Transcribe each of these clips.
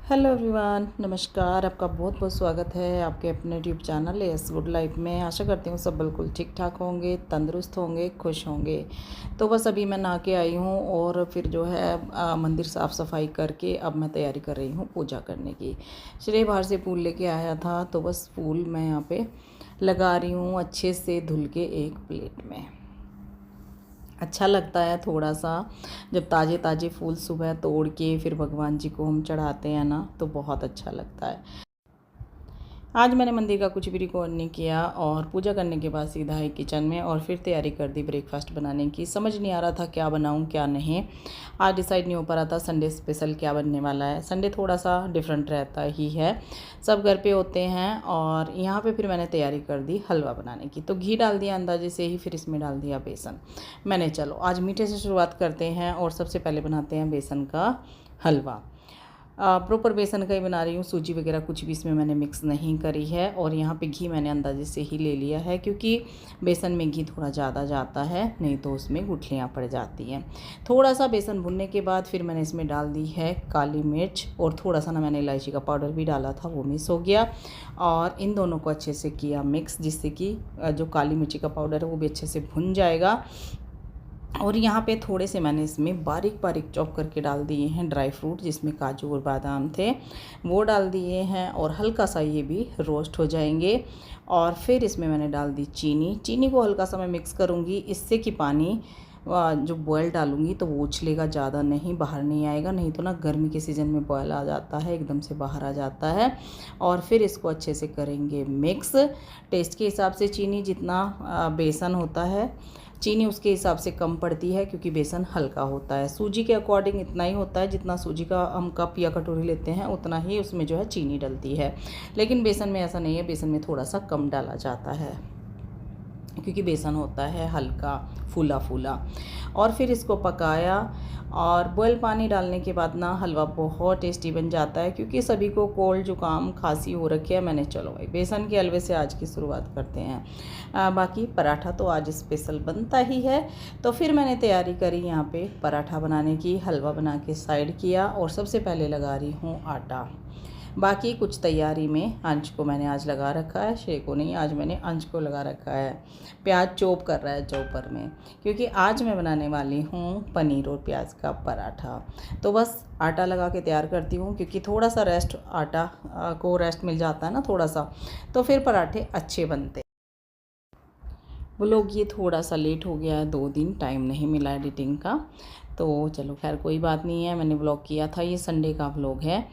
Hello everyone, नमस्कार। आपका बहुत बहुत स्वागत है आपके अपने YouTube channel yes good life में। आशा करती हूँ सब बिल्कुल ठीक ठाक होंगे, तंदुरुस्त होंगे, खुश होंगे। तो बस अभी मैं नहा के आई हूँ और फिर जो है मंदिर साफ़ सफाई करके अब मैं तैयारी कर रही हूँ पूजा करने की। श्रेय बाहर से फूल लेके आया था तो बस फूल मैं यहाँ पे लगा रही हूँ अच्छे से धुल के एक प्लेट में। अच्छा लगता है थोड़ा सा जब ताज़े ताज़े फूल सुबह तोड़ के फिर भगवान जी को हम चढ़ाते हैं ना, तो बहुत अच्छा लगता है। आज मैंने मंदिर का कुछ भी रिकॉर्ड नहीं किया और पूजा करने के बाद सीधा ही किचन में और फिर तैयारी कर दी ब्रेकफास्ट बनाने की। समझ नहीं आ रहा था क्या बनाऊं क्या नहीं। आज डिसाइड नहीं हो पा रहा था संडे स्पेशल क्या बनने वाला है। संडे थोड़ा सा डिफरेंट रहता ही है, सब घर पे होते हैं। और यहाँ पे फिर मैंने तैयारी कर दी हलवा बनाने की। तो घी डाल दिया अंदाजे से ही, फिर इसमें डाल दिया बेसन। मैंने चलो आज मीठे से शुरुआत करते हैं और सबसे पहले बनाते हैं बेसन का हलवा। प्रॉपर बेसन का ही बना रही हूँ, सूजी वगैरह कुछ भी इसमें मैंने मिक्स नहीं करी है। और यहाँ पे घी मैंने अंदाजे से ही ले लिया है क्योंकि बेसन में घी थोड़ा ज़्यादा जाता है, नहीं तो उसमें गुठलियाँ पड़ जाती हैं। थोड़ा सा बेसन भुनने के बाद फिर मैंने इसमें डाल दी है काली मिर्च और थोड़ा सा ना मैंने इलायची का पाउडर भी डाला था, वो मिक्स हो गया। और इन दोनों को अच्छे से किया मिक्स, जिससे कि जो काली मिर्ची का पाउडर है वो भी अच्छे से भुन जाएगा। और यहाँ पे थोड़े से मैंने इसमें बारीक बारीक चॉप करके डाल दिए हैं ड्राई फ्रूट, जिसमें काजू और बादाम थे, वो डाल दिए हैं और हल्का सा ये भी रोस्ट हो जाएंगे। और फिर इसमें मैंने डाल दी चीनी को हल्का सा मैं मिक्स करूँगी, इससे कि पानी जो बॉयल डालूँगी तो वो उछलेगा, ज़्यादा नहीं, बाहर नहीं आएगा। नहीं तो ना गर्मी के सीज़न में बॉयल आ जाता है, एकदम से बाहर आ जाता है। और फिर इसको अच्छे से करेंगे मिक्स। टेस्ट के हिसाब से चीनी जितना बेसन होता है, चीनी उसके हिसाब से कम पड़ती है क्योंकि बेसन हल्का होता है। सूजी के अकॉर्डिंग इतना ही होता है, जितना सूजी का हम कप या कटोरी लेते हैं उतना ही उसमें जो है चीनी डलती है। लेकिन बेसन में ऐसा नहीं है, बेसन में थोड़ा सा कम डाला जाता है क्योंकि बेसन होता है हल्का फूला फूला। और फिर इसको पकाया और बॉयल पानी डालने के बाद ना हलवा बहुत टेस्टी बन जाता है। क्योंकि सभी को कोल्ड जुकाम खांसी हो रखी है, मैंने चलो भाई बेसन के हलवे से आज की शुरुआत करते हैं। बाकी पराठा तो आज स्पेशल बनता ही है। तो फिर मैंने तैयारी करी यहाँ पे पराठा बनाने की, हलवा बना के साइड किया और सबसे पहले लगा रही हूँ आटा। बाकी कुछ तैयारी में अंश को मैंने आज लगा रखा है, श्रेय को नहीं, आज मैंने अंश को लगा रखा है। प्याज चॉप कर रहा है चॉपर में, क्योंकि आज मैं बनाने वाली हूँ पनीर और प्याज का पराठा। तो बस आटा लगा के तैयार करती हूँ, क्योंकि थोड़ा सा रेस्ट आटा को रेस्ट मिल जाता है ना थोड़ा सा, तो फिर पराठे अच्छे बनते। वो लोग ये थोड़ा सा लेट हो गया है, 2 दिन टाइम नहीं मिला एडिटिंग का। तो चलो खैर कोई बात नहीं है, मैंने व्लॉग किया था, ये संडे का व्लॉग है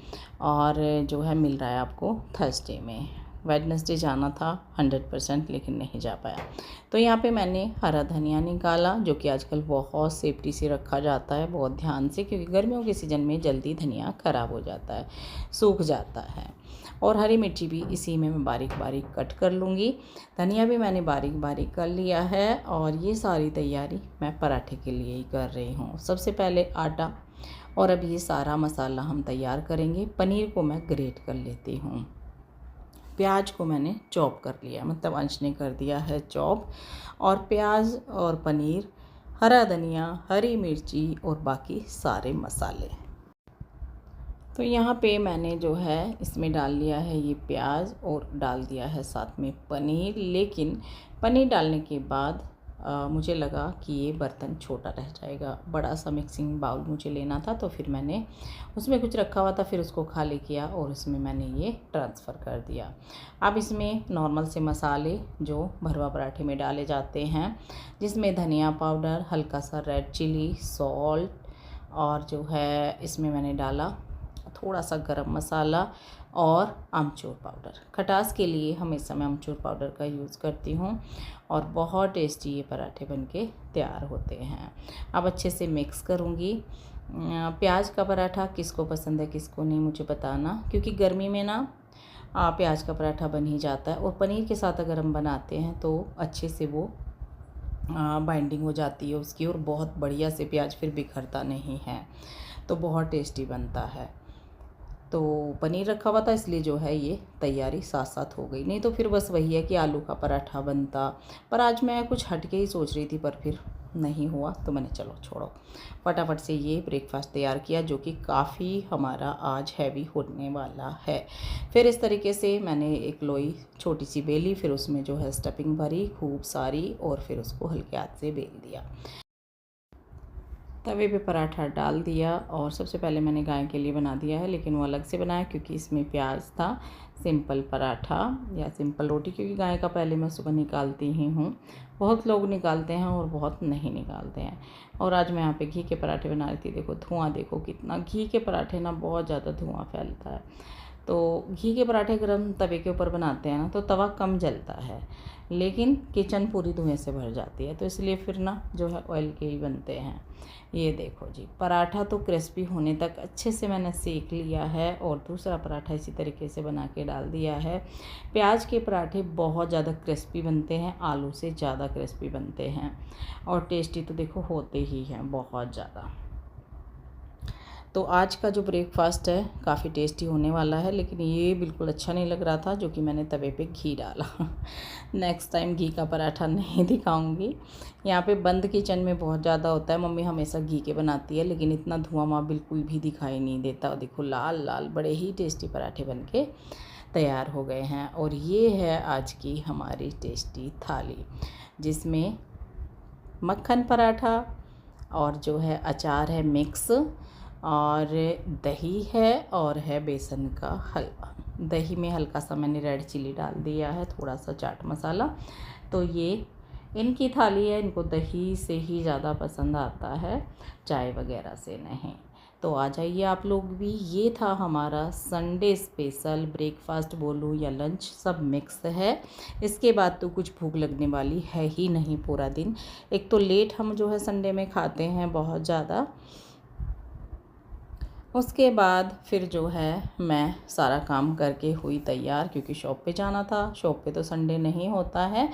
और जो है मिल रहा है आपको थर्सडे में। वेडनेसडे जाना था 100% लेकिन नहीं जा पाया। तो यहाँ पे मैंने हरा धनिया निकाला, जो कि आजकल बहुत सेफ्टी से रखा जाता है, बहुत ध्यान से, क्योंकि गर्मियों के सीज़न में जल्दी धनिया ख़राब हो जाता है, सूख जाता है। और हरी मिर्ची भी इसी में मैं बारीक बारीक कट कर लूँगी। धनिया भी मैंने बारीक बारीक कर लिया है। और ये सारी तैयारी मैं पराठे के लिए ही कर रही हूँ। सबसे पहले आटा और अब ये सारा मसाला हम तैयार करेंगे। पनीर को मैं ग्रेट कर लेती हूँ, प्याज को मैंने चॉप कर लिया, मतलब अंश ने कर दिया है चॉप। और प्याज और पनीर, हरा धनिया, हरी मिर्ची और बाकी सारे मसाले। तो यहाँ पे मैंने जो है इसमें डाल लिया है ये प्याज और डाल दिया है साथ में पनीर। लेकिन पनीर डालने के बाद मुझे लगा कि ये बर्तन छोटा रह जाएगा, बड़ा सा मिक्सिंग बाउल मुझे लेना था। तो फिर मैंने उसमें कुछ रखा हुआ था, फिर उसको खाली किया और उसमें मैंने ये ट्रांसफ़र कर दिया। अब इसमें नॉर्मल से मसाले जो भरवा पराठे में डाले जाते हैं, जिसमें धनिया पाउडर, हल्का सा रेड चिली, सॉल्ट, और जो है इसमें मैंने डाला थोड़ा सा गरम मसाला और आमचूर पाउडर। खटास के लिए हमेशा मैं आमचूर पाउडर का यूज़ करती हूँ और बहुत टेस्टी ये पराठे बनके तैयार होते हैं। अब अच्छे से मिक्स करूँगी। प्याज का पराठा किसको पसंद है किसको नहीं मुझे बताना, क्योंकि गर्मी में ना प्याज का पराठा बन ही जाता है। और पनीर के साथ अगर हम बनाते हैं तो अच्छे से वो बाइंडिंग हो जाती है उसकी, और बहुत बढ़िया से प्याज फिर बिखरता नहीं है, तो बहुत टेस्टी बनता है। तो पनीर रखा हुआ था इसलिए जो है ये तैयारी साथ साथ हो गई, नहीं तो फिर बस वही है कि आलू का पराठा बनता। पर आज मैं कुछ हट के ही सोच रही थी, पर फिर नहीं हुआ तो मैंने चलो छोड़ो, फटाफट से ये ब्रेकफास्ट तैयार किया, जो कि काफ़ी हमारा आज हैवी होने वाला है। फिर इस तरीके से मैंने एक लोई छोटी सी बेली, फिर उसमें जो है स्टफिंग भरी खूब सारी, और फिर उसको हल्के हाथ से बेल दिया। तवे पे पराठा डाल दिया, और सबसे पहले मैंने गाय के लिए बना दिया है, लेकिन वो अलग से बनाया क्योंकि इसमें प्याज था। सिंपल पराठा या सिंपल रोटी, क्योंकि गाय का पहले मैं सुबह निकालती ही हूँ। बहुत लोग निकालते हैं और बहुत नहीं निकालते हैं। और आज मैं यहाँ पे घी के पराठे बना रही थी। देखो धुआं, देखो कितना, घी के पराठे ना बहुत ज़्यादा धुआं फैलता है। तो घी के पराठे गर्म तवे के ऊपर बनाते हैं ना, तो तवा कम जलता है, लेकिन किचन पूरी धुएं से भर जाती है, तो इसलिए फिर ना जो है ऑयल के ही बनते हैं। ये देखो जी, पराठा तो क्रिस्पी होने तक अच्छे से मैंने सेक लिया है, और दूसरा पराठा इसी तरीके से बना के डाल दिया है। प्याज के पराठे बहुत ज़्यादा क्रिस्पी बनते हैं, आलू से ज़्यादा क्रिस्पी बनते हैं, और टेस्टी तो देखो होते ही हैं बहुत ज़्यादा। तो आज का जो ब्रेकफास्ट है काफ़ी टेस्टी होने वाला है, लेकिन ये बिल्कुल अच्छा नहीं लग रहा था जो कि मैंने तवे पे घी डाला। नेक्स्ट टाइम घी का पराठा नहीं दिखाऊंगी। यहाँ पे बंद किचन में बहुत ज़्यादा होता है, मम्मी हमेशा घी के बनाती है, लेकिन इतना धुआं वहाँ बिल्कुल भी दिखाई नहीं देता। देखो लाल लाल बड़े ही टेस्टी पराठे बन के तैयार हो गए हैं। और ये है आज की हमारी टेस्टी थाली, जिसमें मक्खन पराठा और जो है अचार है मिक्स, और दही है, और है बेसन का हलवा। दही में हल्का सा मैंने रेड चिली डाल दिया है, थोड़ा सा चाट मसाला। तो ये इनकी थाली है, इनको दही से ही ज़्यादा पसंद आता है, चाय वगैरह से नहीं। तो आ जाइए आप लोग भी। ये था हमारा संडे स्पेशल ब्रेकफास्ट बोलूँ या लंच, सब मिक्स है। इसके बाद तो कुछ भूख लगने वाली है ही नहीं पूरा दिन। एक तो लेट हम जो है संडे में खाते हैं बहुत ज़्यादा, उसके बाद फिर जो है मैं सारा काम करके हुई तैयार, क्योंकि शॉप पे जाना था। शॉप पे तो संडे नहीं होता है।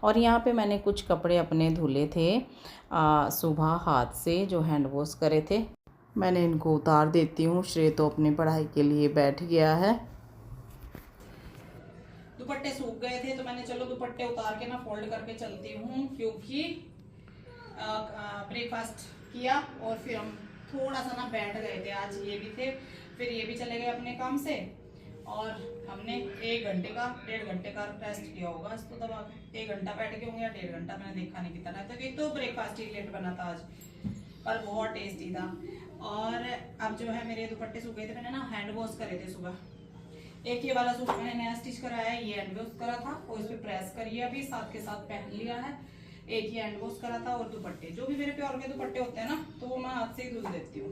और यहाँ पे मैंने कुछ कपड़े अपने धुले थे सुबह हाथ से, जो हैंड वॉश करे थे। मैंने इनको उतार देती हूँ। श्रेय तो अपनी पढ़ाई के लिए बैठ गया है। दुपट्टे सूख गए थे तो मैंने चलो दुपट्टे उतार के ना फोल्ड करके चलती हूँ, क्योंकि ब्रेकफास्ट किया और फिर हम थोड़ा सा ना बैठ गए थे। आज ये भी थे, फिर ये भी चले गए अपने काम से, और हमने 1 घंटे का 1.5 घंटे का रेस्ट किया होगा। तो तब 1 घंटा बैठ के होंगे या 1.5 घंटा, मैंने देखा नहीं कितना। तो एक तो ब्रेकफास्ट ही लेट बना था आज, पर बहुत टेस्टी था। और अब जो है मेरे दुपट्टे सूख गए थे, मैंने ना हैंड वॉश करे थे सुबह। एक ये वाला सूट मैंने नया स्टिच कराया है, ये हैंड वॉश करा था और इस पर प्रेस करिए, अभी साथ के साथ पहन लिया है। एक ही हैंड वॉश करा था। और दुपट्टे जो भी मेरे प्योर के दुपट्टे होते हैं ना, तो वो मैं हाथ से ही धुल देती हूँ।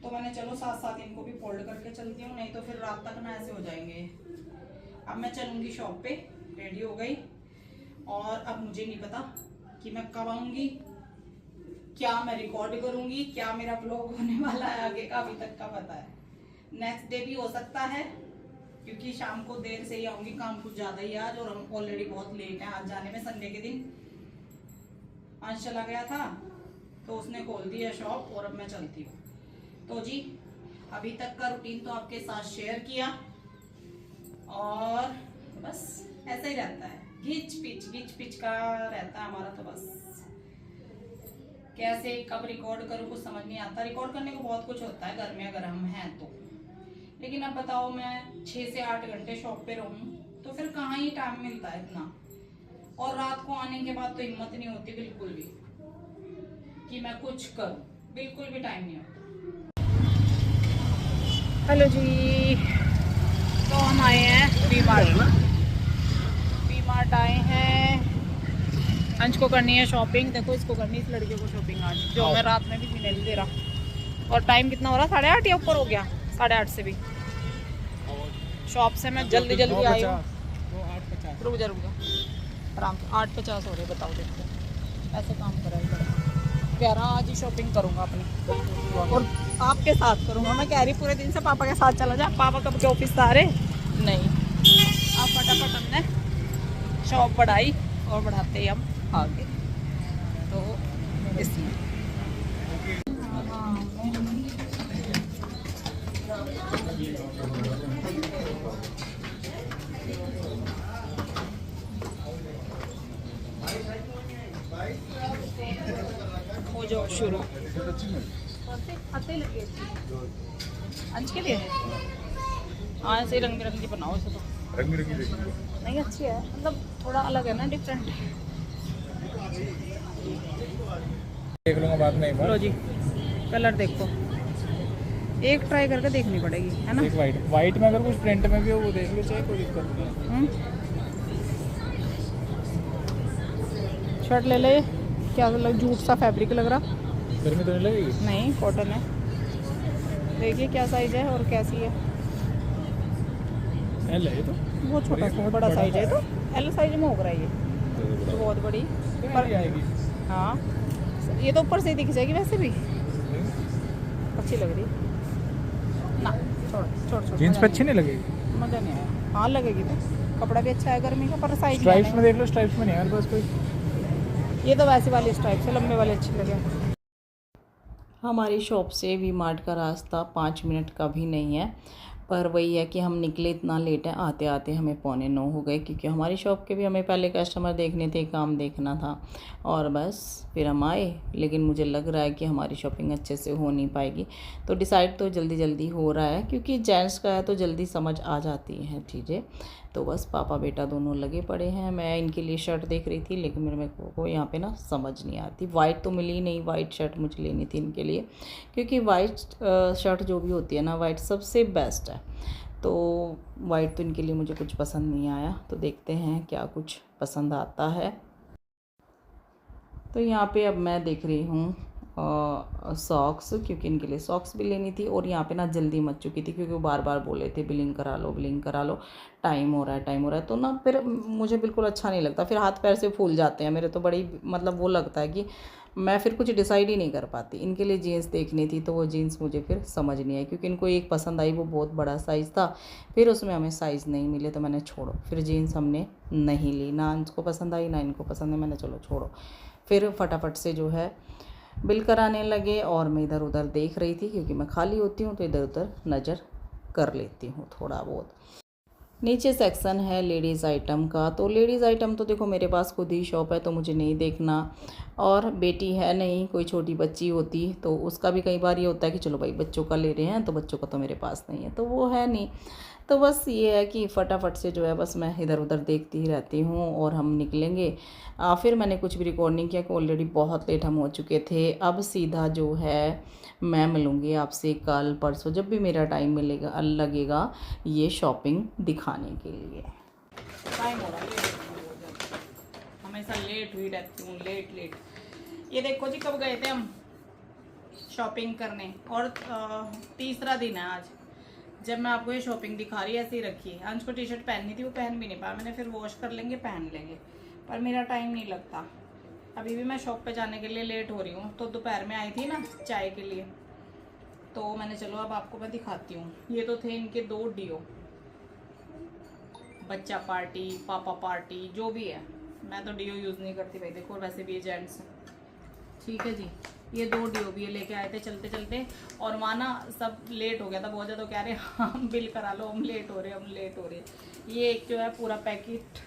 तो मैंने चलो साथ साथ इनको भी फोल्ड करके चलती हूँ, नहीं तो फिर रात तक ना ऐसे हो जाएंगे। अब मैं चलूंगी शॉप पे, रेडी हो गई। और अब मुझे नहीं पता कि मैं कब आऊंगी, क्या मैं रिकॉर्ड करूंगी, क्या मेरा ब्लॉग होने वाला है आगे का, अभी तक का पता है। नेक्स्ट डे भी हो सकता है, क्योंकि शाम को देर से ही आऊंगी, काम कुछ ज्यादा ही आज, और हम ऑलरेडी बहुत लेट हैं आज जाने में। संडे के दिन आज चला गया था तो उसने खोल दी है शॉप, और अब मैं चलती हूँ। तो जी अभी तक का रूटीन तो आपके साथ शेयर किया, और बस ऐसा ही रहता है, घिच पिच का रहता है हमारा। तो बस कैसे कब रिकॉर्ड करूँ कुछ समझ नहीं आता। रिकॉर्ड करने को बहुत कुछ होता है घर में अगर हम हैं तो, लेकिन अब बताओ मैं 6 से 8 घंटे शॉप पे रहूं तो फिर कहाँ ही टाइम मिलता है इतना। और रात को आने के बाद तो हिम्मत नहीं होती बिल्कुल भी कि मैं कुछ करूं, बिल्कुल भी टाइम नहीं होता। हेलो जी, तो हम आए हैं वी-मार्ट आए हैं। अंश को करनी है शॉपिंग। देखो इसको करनी, इस लड़के को शॉपिंग आज, जो मैं रात में भी पीने नहीं दे रहा। और टाइम कितना हो रहा, 8:30 या ऊपर हो गया, 8:30 से भी। शॉप से मैं जल्दी आई हूँ। रुक जा आराम से। 8:50 हो रहे, बताओ। देखो ऐसे काम कराएगा कह रहा, आज ही शॉपिंग करूँगा अपनी, और आपके साथ करूँगा। मैं कह रही पूरे दिन से पापा के साथ चला जा, पापा कब के ऑफिस आ रहे नहीं। आप फटाफट हमने शॉप बढ़ाई, और बढ़ाते ही हम आगे। तो इसलिए हो जाओ शुरू। अंश के लिए हाँ ऐसे ही रंग बिरंगी बनाओ इसे। तो रंग बिरंगी नहीं अच्छी है, मतलब थोड़ा अलग है ना, डिफरेंट। देख लूंगा बाद में एक बार। लो जी कलर देखो, एक ट्राई करके देखनी पड़ेगी है ना। एक वाइट में अगर कुछ प्रिंट में भी हो वो देख लो, चाहे कोई दिक्कत नहीं है। शर्ट ले ले, क्या लग जूट सा फैब्रिक लग रहा। गर्मी तो नहीं लगेगी? नहीं कॉटन है। देखिए क्या साइज है और कैसी है। एल है ये तो बहुत छोटा सा, बड़ा साइज है तो एल साइज में होगा ये तो बहुत बड़ी पर आएगी। हाँ ये तो ऊपर से ही दिख जाएगी वैसे भी अच्छी लग रही ना। छोड़ छोड़ छोड़, जीन्स पे अच्छी नहीं लगेगी? मज़ा नहीं आया। हाँ लगेगी तो, कपड़ा भी अच्छा है गर्मी का, पर साइज स्ट्राइप्स में देख लो, स्ट्राइप्स में नहीं है बस कोई। ये तो वैसे वाली स्ट्राइप से लंबे वाले अच्छे लगे। हमारी शॉप से वी मार्ट का रास्ता 5 मिनट का भी नहीं है, पर वही है कि हम निकले इतना लेट है, आते आते हमें 8:45 हो गए, क्योंकि हमारी शॉप के भी हमें पहले कस्टमर देखने थे, काम देखना था और बस फिर हम आए। लेकिन मुझे लग रहा है कि हमारी शॉपिंग अच्छे से हो नहीं पाएगी, तो डिसाइड तो जल्दी जल्दी हो रहा है, क्योंकि जेंट्स का है तो जल्दी समझ आ जाती हैं चीज़ें। तो बस पापा बेटा दोनों लगे पड़े हैं। मैं इनके लिए शर्ट देख रही थी, लेकिन मेरे को यहाँ पे ना समझ नहीं आती। वाइट तो मिली नहीं, वाइट शर्ट मुझे लेनी थी इनके लिए, क्योंकि वाइट शर्ट जो भी होती है ना, वाइट सबसे बेस्ट है। तो वाइट तो इनके लिए मुझे कुछ पसंद नहीं आया, तो देखते हैं क्या कुछ पसंद आता है। तो यहाँ पे अब मैं देख रही हूँ सॉक्स, क्योंकि इनके लिए सॉक्स भी लेनी थी। और यहाँ पे ना जल्दी मच चुकी थी, क्योंकि वो बार बार बोले थे बिलिंग करा लो, बिलिंग करा लो, टाइम हो रहा है, टाइम हो रहा है। तो ना फिर मुझे बिल्कुल अच्छा नहीं लगता, फिर हाथ पैर से फूल जाते हैं मेरे तो, बड़ी मतलब वो लगता है कि मैं फिर कुछ डिसाइड ही नहीं कर पाती। इनके लिए जीन्स देखनी थी, तो वो जीन्स मुझे फिर समझ नहीं आई, क्योंकि इनको एक पसंद आई, वो बहुत बड़ा साइज़ था, फिर उसमें हमें साइज़ नहीं मिले, तो मैंने छोड़ो, फिर जीन्स हमने नहीं ली। ना इनको पसंद आई ना इनको पसंद है, मैंने चलो छोड़ो। फिर फटाफट से जो है बिल कराने लगे, और मैं इधर उधर देख रही थी, क्योंकि मैं खाली होती हूँ तो इधर उधर नज़र कर लेती हूँ थोड़ा बहुत। नीचे सेक्शन है लेडीज़ आइटम का, तो लेडीज़ आइटम तो देखो मेरे पास खुद ही शॉप है, तो मुझे नहीं देखना। और बेटी है नहीं, कोई छोटी बच्ची होती तो उसका भी कई बार ये होता है कि चलो भाई बच्चों का ले रहे हैं, तो बच्चों का तो मेरे पास नहीं है, तो वो है नहीं। तो बस ये है कि फटाफट से जो है बस मैं इधर उधर देखती ही रहती हूँ, और हम निकलेंगे। फिर मैंने कुछ भी रिकॉर्ड नहीं किया, कि ऑलरेडी बहुत लेट हम हो चुके थे। अब सीधा जो है मैं मिलूँगी आपसे कल परसों, जब भी मेरा टाइम मिलेगा लगेगा ये शॉपिंग दिखाने के लिए। टाइम हो रहा है, हमेशा लेट हुई रहती हूँ, लेट लेट। ये देखो जी कब गए थे हम शॉपिंग करने, और तीसरा दिन है आज जब मैं आपको ये शॉपिंग दिखा रही है। ऐसे ही रखी है। अंश को टी शर्ट पहननी थी, वो पहन भी नहीं पाया, मैंने फिर वॉश कर लेंगे पहन लेंगे, पर मेरा टाइम नहीं लगता। अभी भी मैं शॉप पे जाने के लिए लेट हो रही हूँ। तो दोपहर में आई थी ना चाय के लिए, तो मैंने चलो अब आपको मैं दिखाती हूँ। ये तो थे इनके 2 डियो, बच्चा पार्टी पापा पार्टी जो भी है। मैं तो डियो यूज़ नहीं करती भाई, देखो वैसे भी ये जेंट्स है, ठीक है जी। ये 2 डियो भी लेके आए थे चलते चलते, और वहाँ ना सब लेट हो गया था बहुत ज़्यादा, तो कह रहे हम बिल करा लो, हम लेट हो रहे, हम लेट हो रहे। ये एक जो है पूरा पैकेट,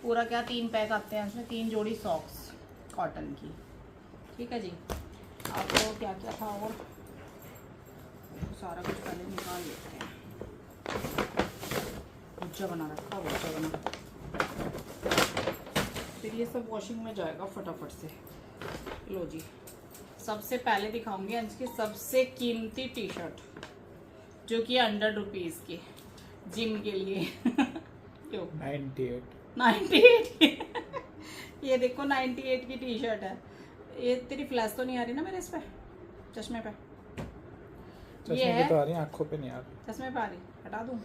पूरा क्या 3 पैक आते हैं इसमें, 3 जोड़ी सॉक्स कॉटन की, ठीक है जी। आपको क्या क्या था और सारा कुछ पहले निकाल लेते हैं। भुज्जा बना रखा, भुज्जा बना, फिर ये सब वॉशिंग में जाएगा फटाफट से। लो जी, सबसे पहले दिखाऊंगी अंश की सबसे कीमती टी शर्ट, जो कि 100 रुपीज़ की, जिम के लिए। क्यों 98 ये देखो 98 की टी शर्ट है। ये तेरी फ्लैश तो नहीं आ रही ना मेरे इस पे चश्मे पे? ये है तो आ रही है, आंखों पे नहीं आ रही। चश्मे पे आ रही, हटा दूँ?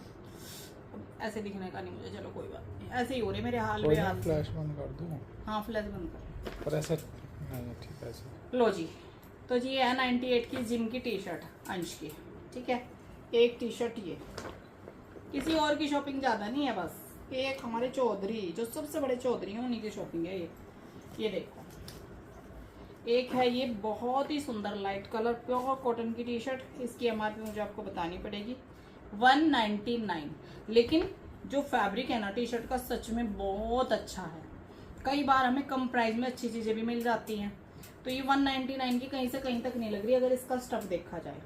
ऐसे दिखने का नहीं मुझे, चलो कोई बात नहीं, ऐसे ही हो रहे मेरे हाल में। फ्लैश बंद कर दूँ? हाँ फ्लैश बंद कर, पर ऐसे नहीं, ठीक है ऐसे। लो जी, तो जी ये है 98 की जिम की टी शर्ट अंश की, ठीक है। एक टी शर्ट ये, किसी और की शॉपिंग ज़्यादा नहीं है, बस एक हमारे चौधरी जो सबसे बड़े चौधरी हैं उन्हीं की शॉपिंग है ये देखो। एक है ये बहुत ही सुंदर लाइट कलर प्योर कॉटन की टी शर्ट, इसकी एमआरपी मुझे आपको बतानी पड़ेगी 199। लेकिन जो फैब्रिक है ना टी शर्ट का सच में बहुत अच्छा है, कई बार हमें कम प्राइस में अच्छी चीज़ें भी मिल जाती हैं। तो ये 199 की कहीं से कहीं तक नहीं लग रही अगर इसका स्टफ देखा जाए।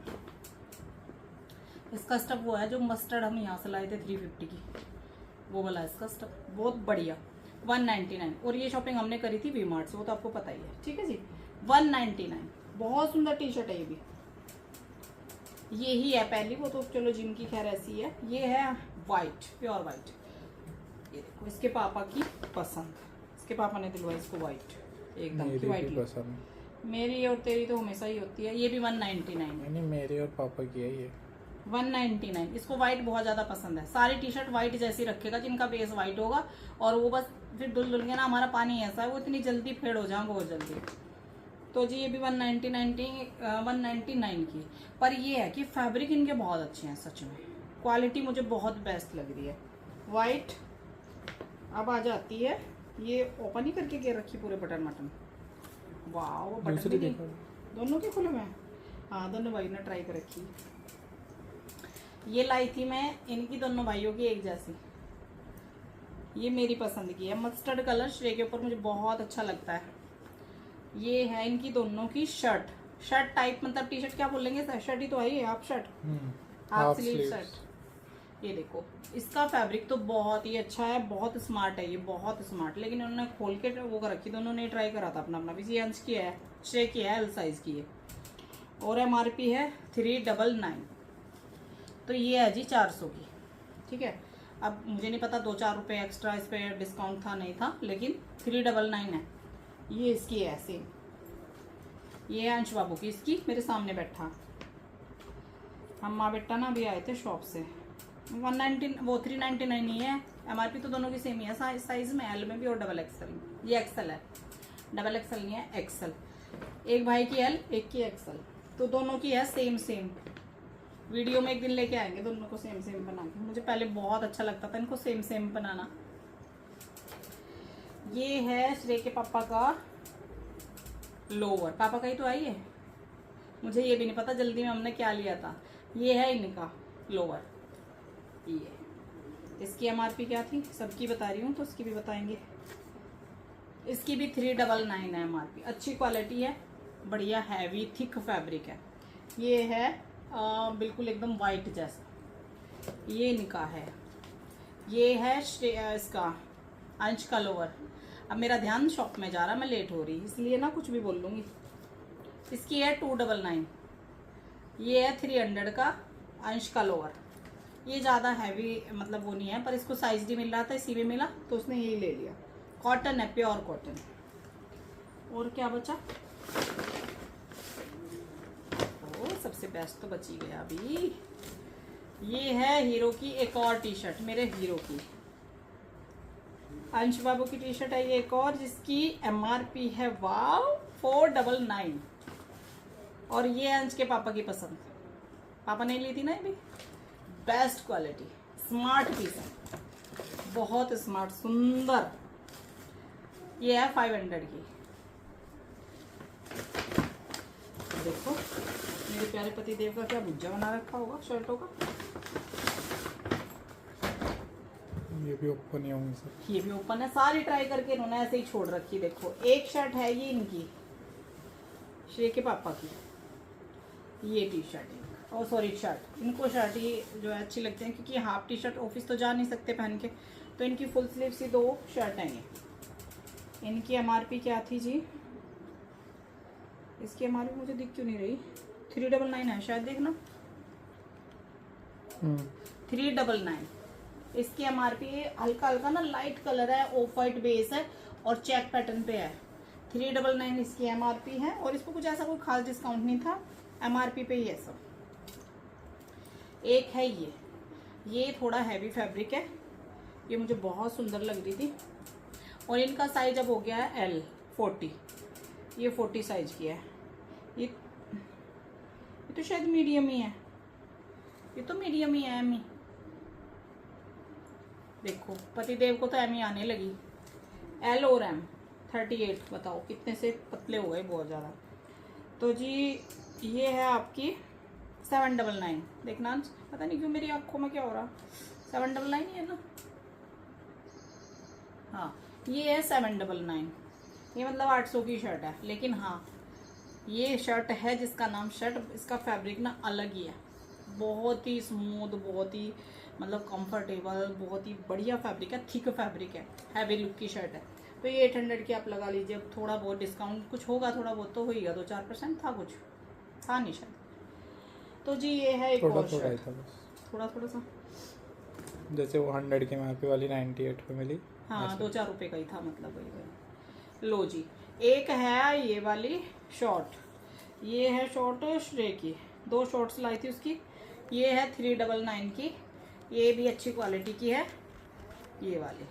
इसका स्टफ वो है जो मस्टर्ड हम यहाँ से लाए थे 350 की, वो वाला इसका स्टफ, बहुत बढ़िया 199। और ये शॉपिंग हमने करी थी वी मार्ट से, वो तो आपको पता ही है। ठीक है जी, 199 बहुत सुंदर टी शर्ट है ये भी। ये ही है पहली, वो तो चलो जिम की खैर ऐसी है। ये है वाइट, प्योर वाइट। ये देखो इसके पापा की पसंद, इसके पापा ने दिलवाई इसको वाइट, एकदम की वाइट पसंद। मेरी और तेरी तो हमेशा ही होती है। ये भी 199, नहीं मेरे और पापा की है ये 199। इसको वाइट बहुत ज्यादा पसंद है। सारी टी शर्ट वाइट जैसी रखेगा जिनका बेस वाइट होगा, और वो बस फिर धुल के ना, हमारा पानी ऐसा है वो इतनी जल्दी फेड हो जाएगा बहुत जल्दी। तो जी ये भी 199 की। पर ये है कि फैब्रिक इनके बहुत अच्छे हैं सच में, क्वालिटी मुझे बहुत बेस्ट लग रही है। वाइट अब आ जाती है, ये ओपन ही करके के रखी पूरे बटन मटन। वाह वो बटन भी दोनों के खुले में। हाँ दोनों भाई ने ट्राई कर रखी। ये लाई थी मैं इनकी दोनों भाइयों की एक जैसी। ये मेरी पसंद की है, मस्टर्ड कलर श्रे के ऊपर मुझे बहुत अच्छा लगता है। ये है इनकी दोनों की शर्ट टाइप, मतलब टी शर्ट क्या बोलेंगे, शर्ट ही तो है ये, half shirt, half sleeve shirt. ये देखो इसका फैब्रिक तो बहुत ही अच्छा है, बहुत स्मार्ट है ये, बहुत स्मार्ट। लेकिन उन्होंने खोल के वो कर रखी, दोनों ने ट्राई करा था अपना अपना। ये अंश की है, श्रे की है, एल साइज की है, और MRP है 399। तो ये है जी 400 की। ठीक है, अब मुझे नहीं पता 2-4 रुपये एक्स्ट्रा इस पर डिस्काउंट था नहीं था, लेकिन 399 है। ये इसकी है सेम, ये है अंश बाबू की, इसकी मेरे सामने बैठा। हम माँ बेटा ना अभी आए थे शॉप से। 190 वो 399 ही है। MRP तो दोनों की सेम ही है साइज में, एल में भी और डबल एक्सएल में। ये एक्सएल है, डबल एक्सएल नहीं है, एक्सएल। एक भाई की एल, एक की एक्सएल, तो दोनों की है सेम। वीडियो में एक दिन लेके आएंगे दोनों को सेम बना के। मुझे पहले बहुत अच्छा लगता था इनको सेम बनाना। ये है श्रे के पापा का लोअर, पापा का ही तो आई है, मुझे ये भी नहीं पता जल्दी में हमने क्या लिया था। ये है इनका लोअर, ये इसकी MRP क्या थी, सबकी बता रही हूँ तो इसकी भी बताएंगे। इसकी भी 399 है MRP। अच्छी क्वालिटी है, बढ़िया हैवी थिक फैब्रिक है। ये है बिल्कुल एकदम वाइट जैसा। ये इनका है, ये है इसका अंश का लोअर। अब मेरा ध्यान शॉप में जा रहा, मैं लेट हो रही इसलिए ना कुछ भी बोल लूँगी। इसकी है 299। ये है 300 का अंश का लोअर। ये ज़्यादा हैवी मतलब वो नहीं है, पर इसको साइज भी मिल रहा था, इसी में मिला तो उसने यही ले लिया। कॉटन है, प्योर कॉटन। और क्या बचा, सबसे बेस्ट तो बची गया अभी। ये है हीरो की एक और टी शर्ट, मेरे हीरो की, अंश बाबू की टी शर्ट है ये एक और, जिसकी MRP है वाव 499। और ये अंश के पापा की पसंद, पापा ने ली थी ना, ये भी बेस्ट क्वालिटी स्मार्ट पीस है, बहुत स्मार्ट सुंदर। ये है 500 की। देखो मेरे प्यारे पति देव का क्या भुज्जा बना रखा होगा शर्टों का। ये भी ओपन ही होंगे सब, ये भी ओपन है, सारी ट्राई करके इन्होंने ऐसे ही छोड़ रखी। देखो एक शर्ट है ये इनकी श्रे के पापा की, ये टी शर्ट और सॉरी शर्ट, इनको शर्ट ही जो है अच्छी लगती है, क्योंकि हाफ टी शर्ट ऑफिस तो जा नहीं सकते पहन के, तो इनकी फुल स्लीव सी 2 शर्ट हैं ये। इनकी MRP क्या थी जी, इसकी MRP मुझे दिख क्यों नहीं रही, 399 है शायद, देखना 399। इसकी MRP हल्का हल्का ना लाइट कलर है, ऑफ वाइट बेस है और चेक पैटर्न पे है। 399 इसकी MRP है, और इस पर कुछ ऐसा कोई खास डिस्काउंट नहीं था, MRP पे ही है सब। एक है ये थोड़ा हैवी फैब्रिक है, ये मुझे बहुत सुंदर लग रही थी। और इनका साइज अब हो गया है L 40, ये 40 साइज की है। ये तो शायद मीडियम ही है, ये तो मीडियम ही है, एम ही। देखो पतिदेव को तो एम ही आने लगी। L और M 38, बताओ कितने से पतले हो गए, बहुत ज़्यादा। तो जी ये है आपकी 799। देखना पता नहीं क्यों मेरी आंखों में क्या हो रहा, 799 ही है ना, हाँ ये है 799, ये मतलब 800 की शर्ट है। लेकिन हाँ, ये शर्ट है जिसका नाम शर्ट, इसका फैब्रिक ना अलग ही है, बहुत ही स्मूथ, बहुत ही मतलब कंफर्टेबल, बहुत ही बढ़िया फैब्रिक है, थिक फैब्रिक है, हैवी लुक की शर्ट है। तो ये 800 की आप लगा लीजिए। अब थोड़ा बहुत डिस्काउंट कुछ होगा, थोड़ा बहुत तो होगा, 2-4% था, कुछ था नहीं शायद। तो जी ये है एक थोड़ा और थोड़ा ही शर्ट, था बस, थोड़ा थोड़ा सा, जैसे वो 100 के में पे वाली 98 पे मिली। हाँ 2-4 रुपये का ही था, मतलब वही। लो जी, एक है ये वाली शॉर्ट, ये है शॉर्ट श्रे की, 2 शॉर्ट्स लाई थी उसकी। ये है 399 की, ये भी अच्छी क्वालिटी की है, ये वाली।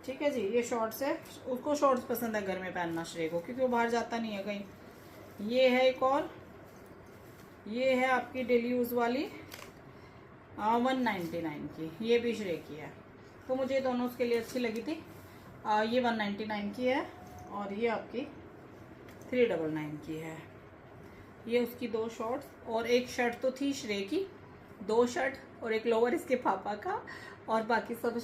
ठीक है जी, ये शॉर्ट्स है, उसको शॉर्ट्स पसंद है घर में पहनना श्रे को, क्योंकि वो बाहर जाता नहीं है कहीं। ये है एक और, ये है आपकी डेली यूज़ वाली 199 की, ये भी श्रे की है। तो मुझे दोनों उसके लिए अच्छी लगी थी। ये 199 की है और ये आपकी 399 की है। ये उसकी 2 शॉर्ट्स और एक शर्ट तो थी श्रे की, 2 शर्ट और एक लोअर इसके पापा का, और बाकी सब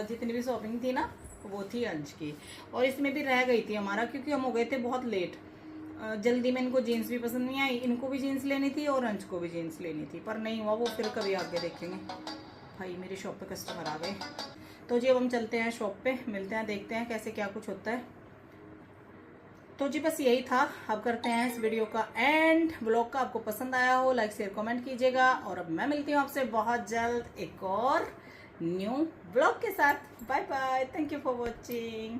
जितनी भी शॉपिंग थी ना वो थी अंश की। और इसमें भी रह गई थी हमारा, क्योंकि हम हो गए थे बहुत लेट, जल्दी में। इनको जीन्स भी पसंद नहीं आई, इनको भी जीन्स लेनी थी और अंश को भी जीन्स लेनी थी, पर नहीं हुआ, वो फिर कभी आगे देखेंगे। भाई मेरी शॉप पे कस्टमर आ गए, तो जी अब हम चलते हैं शॉप पे, मिलते हैं, देखते हैं कैसे क्या कुछ होता है। तो जी बस यही था, अब करते हैं इस वीडियो का एंड। ब्लॉग का आपको पसंद आया हो, लाइक शेयर कमेंट कीजिएगा, और अब मैं मिलती हूँ आपसे बहुत जल्द एक और न्यू ब्लॉग के साथ। Bye bye, thank you for watching.